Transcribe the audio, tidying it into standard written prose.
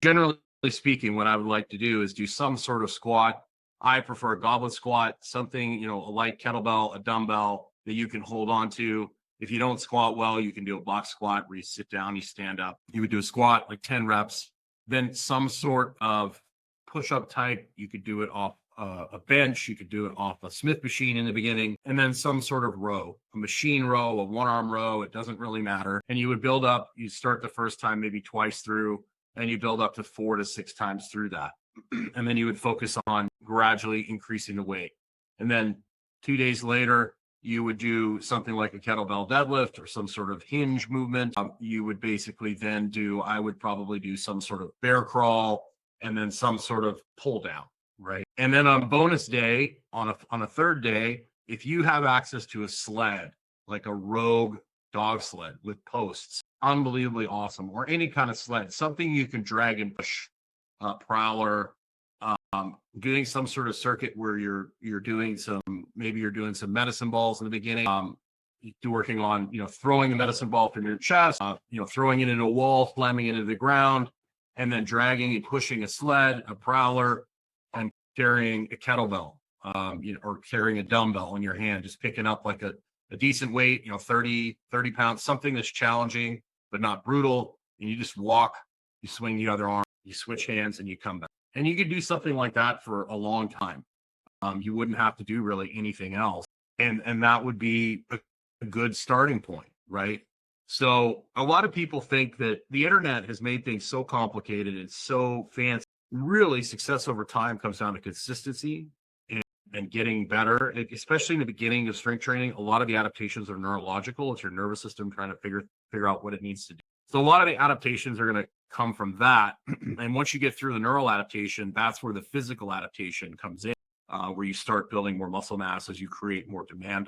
Generally speaking, what I would like to do is do some sort of squat. I prefer a goblet squat, something, a light kettlebell, a dumbbell that you can hold on to. If you don't squat well, you can do a box squat where you sit down, you stand up. You would do a squat, like 10 reps, then some sort of push-up type. You could do it off a bench. You could do it off a Smith machine in the beginning, and then some sort of row, a machine row, a one-arm row. It doesn't really matter. And you would build up. You start the first time maybe twice through, and you build up to 4 to 6 times through that. And then you would focus on gradually increasing the weight. And then 2 days later, you would do something like a kettlebell deadlift or some sort of hinge movement. You would basically then I would probably do some sort of bear crawl and then some sort of pull down, right? And then on bonus day, on a third day, if you have access to a sled, like a Rogue dog sled with posts, unbelievably awesome, or any kind of sled, something you can drag and push, prowler, doing some sort of circuit where you're doing some medicine balls in the beginning, working on throwing the medicine ball from your chest, throwing it into a wall, slamming it into the ground, and then dragging and pushing a sled, a prowler, and carrying a kettlebell, or carrying a dumbbell in your hand, just picking up like a decent weight, 30 pounds, something that's challenging but not brutal. And you just walk, you swing the other arm, you switch hands, and you come back. And you could do something like that for a long time. You wouldn't have to do really anything else. And that would be a good starting point, right? So a lot of people think that the internet has made things so complicated. It's so fancy. Really, success over time comes down to consistency and getting better, especially in the beginning of strength training. A lot of the adaptations are neurological. It's your nervous system trying to figure out what it needs to do. So a lot of the adaptations are going to come from that. And once you get through the neural adaptation, that's where the physical adaptation comes in, where you start building more muscle mass as you create more demand on